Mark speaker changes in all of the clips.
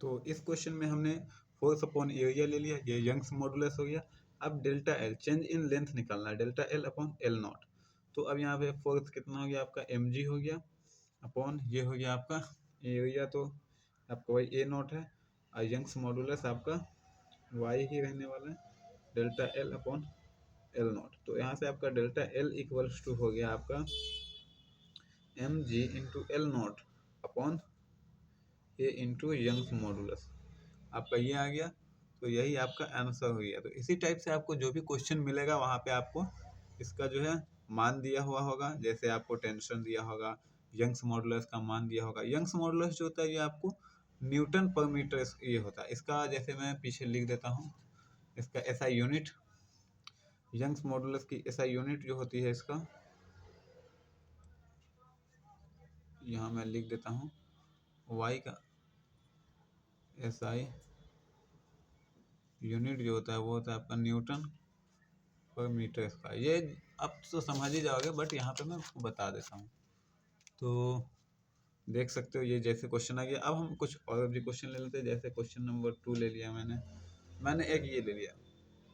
Speaker 1: तो इस क्वेश्चन में हमने फोर्स अपॉन एरिया ले लिया, ये यंग्स मॉडुलस हो गया। अब delta L change in length निकालना है, delta L upon L not. तो अब यहाँ पे फोर्स कितना हो गया आपका एम जी हो गया अपॉन ये हो गया आपका एरिया, तो आपका वही ए नॉट है, और यंग्स मॉडुलस आपका वाई ही रहने वाला है, delta L upon L not. तो यहाँ से आपका डेल्टा एल इक्वल्स टू हो गया आपका M G into L naught upon A into Young's modulus, आपका ये आ गया। तो यही आपका आंसर हो गया। तो इसी टाइप से आपको जो भी क्वेश्चन मिलेगा वहाँ पे आपको इसका जो है मान दिया हुआ होगा, जैसे आपको टेंशन दिया होगा, यंग्स मॉडुलस का मान दिया होगा। यंग्स मॉडुलस जो होता है ये आपको न्यूटन पर मीटर ये होता है। इसका जैसे मैं पीछे लिख देता हूँ, इसका एसआई यूनिट, यंग्स मॉडुलस की एसआई यूनिट जो होती है इसका, यहाँ मैं लिख देता हूँ, वाई का एसआई यूनिट जो होता है वो होता है आपका न्यूटन पर मीटर स्क्वायर। ये आप तो समझ ही जाओगे, बट यहाँ पे मैं आपको बता देता हूँ। तो देख सकते हो ये जैसे क्वेश्चन आ गया। अब हम कुछ और भी क्वेश्चन ले लेते हैं, जैसे क्वेश्चन नंबर 2 ले लिया मैंने एक ये ले लिया,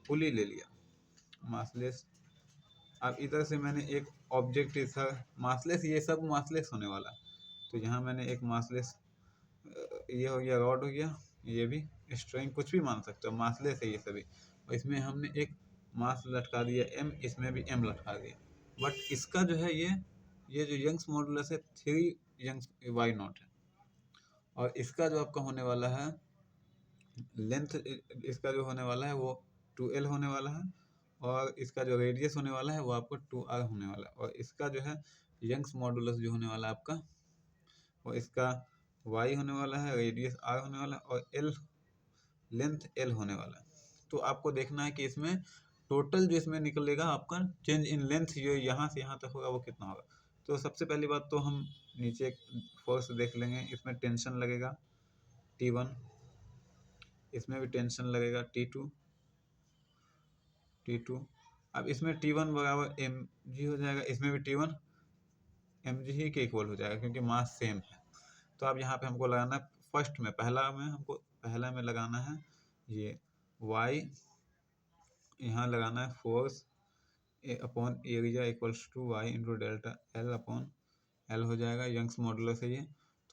Speaker 1: पुली ले लिया मासलेस। अब इधर से मैंने एक ऑब्जेक्ट था मासलेस, ये सब मासलेस होने वाला। तो यहाँ मैंने एक मासलेस, ये हो गया रॉड हो गया, ये भी स्ट्रिंग कुछ भी मान सकते हो, मासलेस है ये सभी। और इसमें हमने एक मास लटका दिया एम, इसमें भी एम लटका दिया। बट इसका जो है ये जो यंग्स मॉडुलस है 3 यंग्स वाई नॉट है, और इसका जो आपका होने वाला है लेंथ, इसका जो होने वाला है वो 2L होने वाला है, और इसका जो रेडियस होने वाला है वो आपको 2R होने वाला है। और इसका जो है यंग्स मॉडुलस जो होने वाला है आपका, वो इसका y होने वाला है, रेडियस r होने वाला है, और l लेंथ l होने वाला है। तो आपको देखना है कि इसमें टोटल जो इसमें निकलेगा आपका चेंज इन लेंथ जो यहाँ से यहाँ तक होगा वो कितना होगा। तो सबसे पहली बात तो हम नीचे फोर्स देख लेंगे, इसमें टेंशन लगेगा T1, इसमें भी टेंशन लगेगा T2। अब इसमें T1 बराबर mg हो जाएगा, इसमें भी T1 mg ही के इक्वल हो जाएगा क्योंकि मास सेम है। तो अब यहाँ पे हमको लगाना है फर्स्ट में, पहला में लगाना है ये y, यहाँ लगाना है force upon area equals to Y into delta L upon L हो जाएगा, यंग्स मॉडुलस है ये।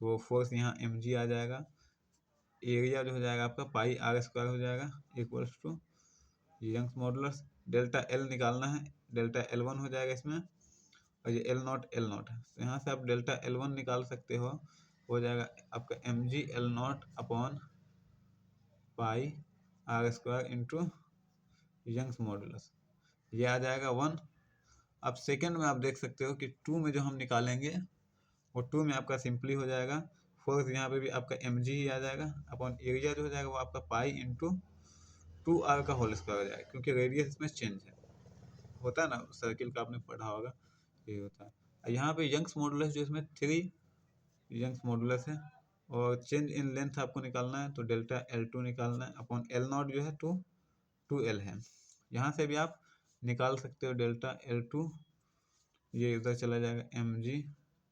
Speaker 1: तो वो फोर्स यहाँ एम जी आ जाएगा, एरिया जो हो जाएगा आपका पाई आर स्क्वायर हो जाएगा equals to Young's modulus, delta L निकालना है, डेल्टा एल वन हो जाएगा इसमें, और ये एल नॉट है। तो यहाँ से आप डेल्टा एल वन निकाल सकते हो जाएगा आपका M G L naught upon pi R square into Young's modulus, ये आ जाएगा 1। अब सेकंड में आप देख सकते हो कि 2 में जो हम निकालेंगे वो 2 में आपका सिंपली हो जाएगा फोर्स, यहाँ पे भी आपका एम जी ही आ जाएगा अपॉन एरिया जो हो जाएगा वो आपका पाई इंटू 2R का होल स्क्वायर हो जाएगा, क्योंकि रेडियस इसमें चेंज है, होता है ना सर्किल का आपने पढ़ा होगा, ये होता है। यहाँ पे यंग्स मॉडुलस जो इसमें 3 यंग्स मॉडुलस है, और चेंज इन लेंथ आपको निकालना है तो डेल्टा L2 निकालना है अपॉन एल नॉट जो है 2L है। यहाँ से भी आप निकाल सकते हो डेल्टा L2, ये इधर चला जाएगा M G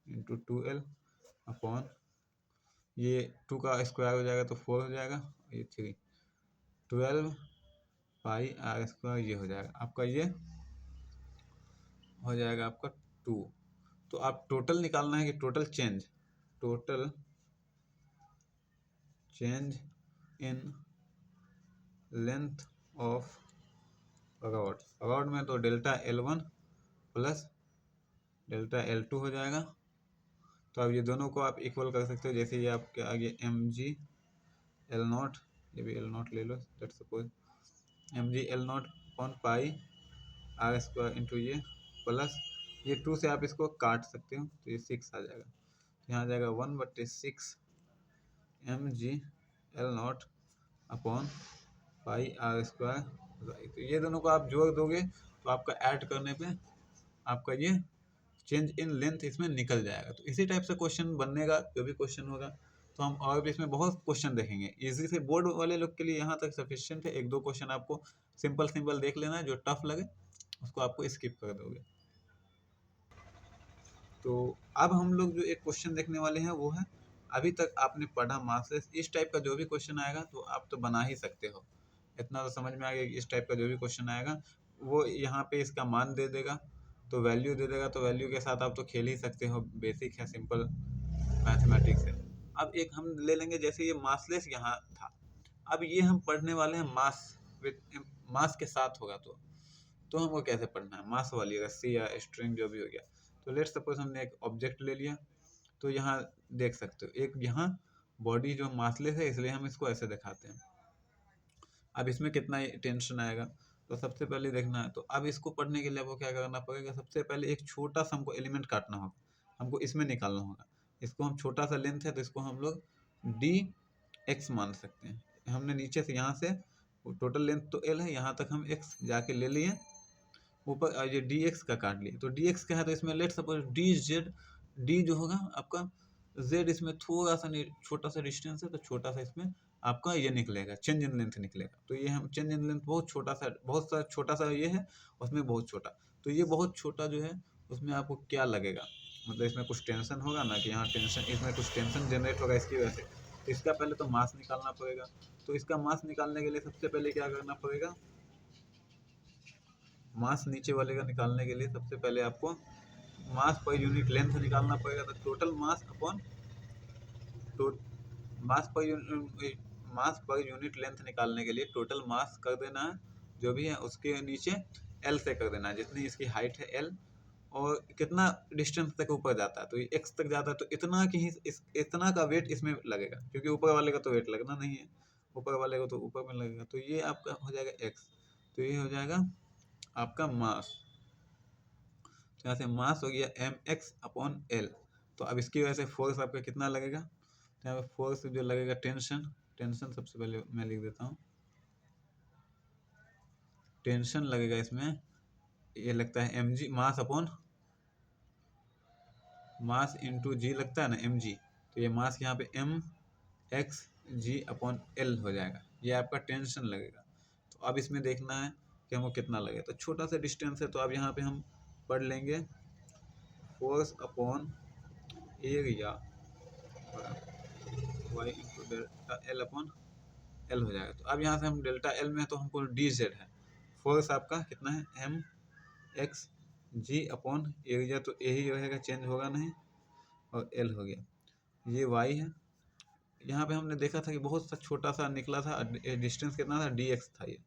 Speaker 1: into 2L upon ये 2 का स्क्वायर हो जाएगा तो 4 हो जाएगा, ये 3 12 पाई आर स्क्वायर, ये हो जाएगा आपका, ये हो जाएगा आपका 2। तो आप टोटल निकालना है कि total change in length of rod में, तो delta L1 plus delta L2 हो जाएगा। तो अब ये दोनों को आप इक्वल कर सकते हो, जैसे ये आपके आगे एम जी एल नॉट, ये भी एल नॉट ले लो, let's suppose M G L naught upon pi R square into ये प्लस ये 2 से आप इसको काट सकते हो तो ये 6 आ जाएगा, तो यहाँ आ जाएगा 1/6 M G L naught upon pi R square. तो ये दोनों को आप जोड़ दोगे तो आपका ऐड करने पे आपका ये चेंज इन लेंथ इसमें निकल जाएगा। तो इसी टाइप से क्वेश्चन बननेगा, जो भी क्वेश्चन होगा। तो हम और भी इसमें बहुत क्वेश्चन देखेंगे, इजी से बोर्ड वाले लोग के लिए यहाँ तक सफिशिएंट है। 1-2 क्वेश्चन आपको सिंपल देख लेना है, जो टफ लगे उसको आपको स्किप कर दोगे। तो अब हम लोग जो एक क्वेश्चन देखने वाले हैं वो है अभी तक आपने पढ़ा मासेस, इस टाइप का जो भी क्वेश्चन आएगा तो आप तो बना ही सकते हो। इतना तो समझ में आ गया कि इस टाइप का जो भी क्वेश्चन आएगा वो यहाँ पे इसका मान दे देगा, तो वैल्यू दे देगा, तो वैल्यू के साथ आप तो खेल ही सकते हो, बेसिक है, सिंपल मैथमेटिक्स है। अब एक हम ले लेंगे, जैसे ये मासलेस यहाँ था, अब ये हम पढ़ने वाले हैं मास विद, मास के साथ होगा तो हमको कैसे पढ़ना है, मास वाली रस्सी या स्ट्रिंग जो भी हो गया। तो लेट्स सपोज हमने एक ऑब्जेक्ट ले लिया, तो यहाँ देख सकते हो एक यहाँ बॉडी जो मासलेस है, इसलिए हम इसको ऐसे दिखाते हैं। अब इसमें कितना टेंशन आएगा, तो सबसे पहले देखना है। तो अब इसको पढ़ने के लिए आपको क्या करना पड़ेगा, सबसे पहले एक छोटा सा हमको एलिमेंट काटना होगा, हमको इसमें निकालना होगा। इसको हम छोटा सा लेंथ है तो इसको हम लोग डी एक्स मान सकते हैं। हमने नीचे से यहाँ से टोटल लेंथ तो एल है, यहाँ तक हम एक्स जाके ले लिए, ऊपर ये डी एक्स का काट लिए। तो डी एक्स क्या है, तो इसमें let suppose D Z, D जो होगा आपका, जेड इसमें थोड़ा सा छोटा सा डिस्टेंस है, तो छोटा सा इसमें आपका ये निकलेगा, चेंज इन लेंथ निकलेगा। तो ये हम चेंज इन लेंथ बहुत छोटा सा, बहुत सा छोटा सा ये है, उसमें बहुत छोटा, तो ये बहुत छोटा जो है उसमें आपको क्या लगेगा, मतलब इसमें कुछ टेंशन होगा ना, कि यहाँ टेंशन, इसमें कुछ टेंशन जनरेट होगा इसकी वजह से। तो इसका पहले तो मास निकालना पड़ेगा। तो इसका मास निकालने के लिए सबसे पहले क्या करना पड़ेगा, मास नीचे वाले का निकालने के लिए सबसे पहले आपको मास पर यूनिट लेंथ निकालना पड़ेगा। तो टोटल मास अपॉन मास पर यूनिट लेंथ निकालने के लिए टोटल मास कर देना है जो भी है, उसके नीचे एल से कर देना है, जितनी इसकी हाइट है एल, और कितना डिस्टेंस तक ऊपर जाता है, तो ये एक्स तक जाता है, तो इतना की ही इतना का वेट इसमें लगेगा, क्योंकि ऊपर वाले का तो वेट लगना नहीं है, ऊपर वाले को तो ऊपर में लगेगा। तो ये आपका हो जाएगा एक्स, तो ये हो जाएगा आपका मास। तो यहाँ से मास हो गया एम एक्स अपॉन एल। तो अब इसकी वजह से फोर्स आपका कितना लगेगा, तो यहाँ पे फोर्स जो लगेगा, टेंशन, टेंशन सबसे पहले मैं लिख देता हूँ, टेंशन लगेगा इसमें, ये लगता है M G, mass upon mass into G लगता है ना, एम जी। तो ये मास यहाँ पे एम एक्स जी अपॉन एल हो जाएगा, ये आपका टेंशन लगेगा। तो अब इसमें देखना है कि हमको कितना लगेगा, तो छोटा सा डिस्टेंस है, तो अब यहाँ पे हम पढ़ लेंगे force upon area Y into delta L upon L हो जाएगा। तो अब यहाँ से हम डेल्टा एल में है, तो हमको डी जेड है, फोर्स आपका कितना है एम एक्स जी अपॉन एरिया, तो यही रहेगा, चेंज होगा नहीं, और एल हो गया, ये वाई है। यहाँ पे हमने देखा था कि बहुत सा छोटा सा निकला था, डिस्टेंस कितना था, डी एक्स था, ये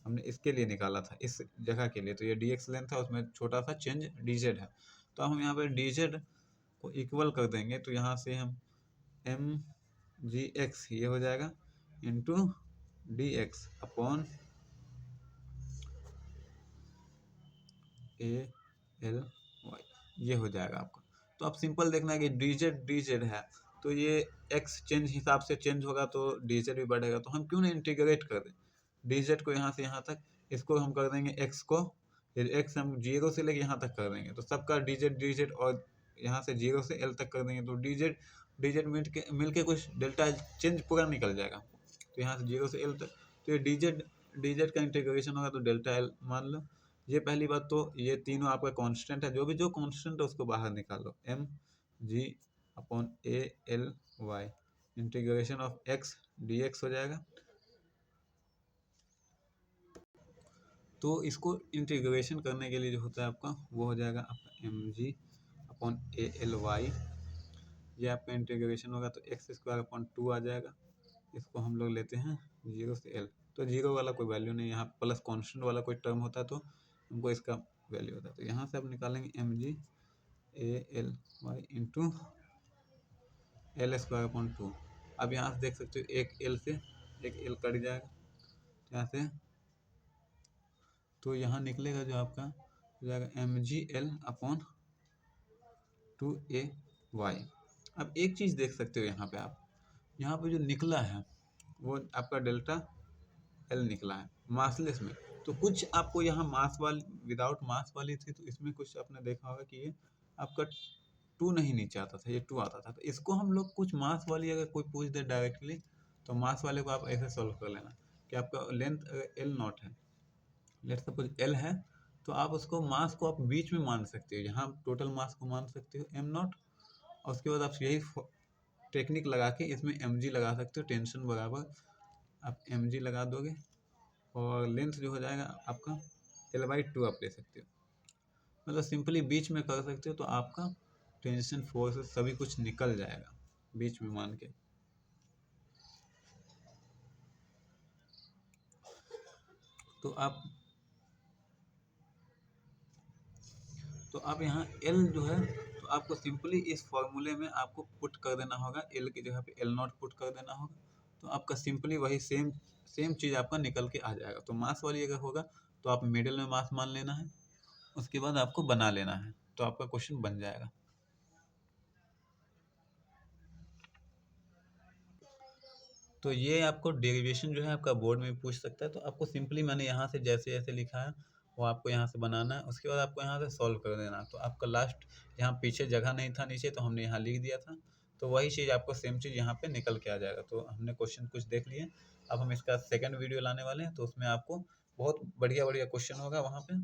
Speaker 1: हमने इसके लिए निकाला था, इस जगह के लिए, तो ये डी एक्स लेंथ था, उसमें छोटा सा चेंज डी जेड है। तो हम यहाँ पे डी जेड को इक्वल कर देंगे, तो यहाँ से हम एम जी एक्स ये हो जाएगा into D X upon A L Y, ये हो जाएगा आपका। तो आप सिंपल देखना है कि डी जेड है, तो ये एक्स चेंज हिसाब से चेंज होगा, तो डी जेड भी बढ़ेगा, तो हम क्यों ना इंटीग्रेट कर दें डी जेड को यहाँ से यहाँ तक, इसको हम कर देंगे एक्स को, एक्स हम जीरो से लेके यहाँ तक कर देंगे, तो सबका डी जेड, और यहाँ से जीरो से एल तक कर देंगे, तो डी जेड मिल के कुछ डेल्टा चेंज पूरा निकल जाएगा। तो यहाँ से जीरो से एल तक, तो ये डी जेड का इंटीग्रेशन होगा, तो डेल्टा एल मान लो। ये पहली बात, तो ये तीनों आपका कांस्टेंट है, जो कांस्टेंट है उसको बाहर निकालो, M G upon A L Y integration of X D X हो जाएगा। तो इसको इंटीग्रेशन करने के लिए जो होता है आपका, वो हो जाएगा आपका M G upon A L Y, ये आपका इंटीग्रेशन होगा, तो एक्स स्क्वायर अपॉन टू आ जाएगा। इसको हम लोग लेते हैं जीरो से एल, तो जीरो वाला कोई वैल्यू नहीं, यहाँ प्लस कांस्टेंट वाला कोई टर्म होता है तो हमको इसका वैल्यू होता है। तो यहाँ से आप निकालेंगे M G A L Y into L square upon two. अब यहाँ से देख सकते हो एक एल से एक एल कट जाएगा यहाँ से, तो यहाँ निकलेगा जो आपका हो जाएगा M G L upon two A Y. अब एक चीज़ देख सकते हो यहाँ पे, आप यहाँ पे जो निकला है वो आपका डेल्टा एल निकला है मासलेस में। तो कुछ आपको यहाँ मास वाली, विदाउट मास वाली थी, तो इसमें कुछ आपने देखा होगा कि ये आपका टू नहीं नीचे आता था, ये टू आता था। तो इसको हम लोग कुछ मास वाली अगर कोई पूछ दे डायरेक्टली, तो मास वाले को आप ऐसे सॉल्व कर लेना कि आपका लेंथ एल नॉट है, लेट सपोज एल है, तो आप उसको मास को आप बीच में मान सकते हो, यहाँ टोटल मास को मान सकते हो एम नॉट, और उसके बाद आप यही टेक्निक लगा के इसमें mg लगा सकते हो, टेंशन बराबर आप mg लगा दोगे और लेंथ जो हो जाएगा आपका L/2 आप ले सकते हो, मतलब सिंपली बीच में कर सकते हो, तो आपका टेंशन फोर्स सभी कुछ निकल जाएगा बीच में मान के। तो आप यहाँ L जो है तो आपको सिंपली इस फॉर्मूले में आपको पुट कर देना होगा, L की जगह पे L0 पुट कर देना होगा, तो आपका सिंपली वही सेम चीज़ आपका निकल के आ जाएगा। तो मास वाली अगर होगा तो आप मिडिल में मास मान लेना है, उसके बाद आपको बना लेना है, तो आपका क्वेश्चन बन जाएगा। तो ये आपको डेरिवेशन जो है आपका बोर्ड में पूछ सकता है, तो आपको सिंपली मैंने यहाँ से जैसे जैसे लिखा है वो आपको यहाँ से बनाना है, उसके बाद आपको यहाँ से सॉल्व कर देना है। तो आपका लास्ट यहाँ पीछे जगह नहीं था नीचे, तो हमने यहाँ लिख दिया था, तो वही चीज़ आपको सेम चीज़ यहाँ पे निकल के आ जाएगा। तो हमने क्वेश्चन कुछ देख लिए, अब हम इसका सेकंड वीडियो लाने वाले हैं, तो उसमें आपको बहुत बढ़िया बढ़िया क्वेश्चन होगा वहाँ पे।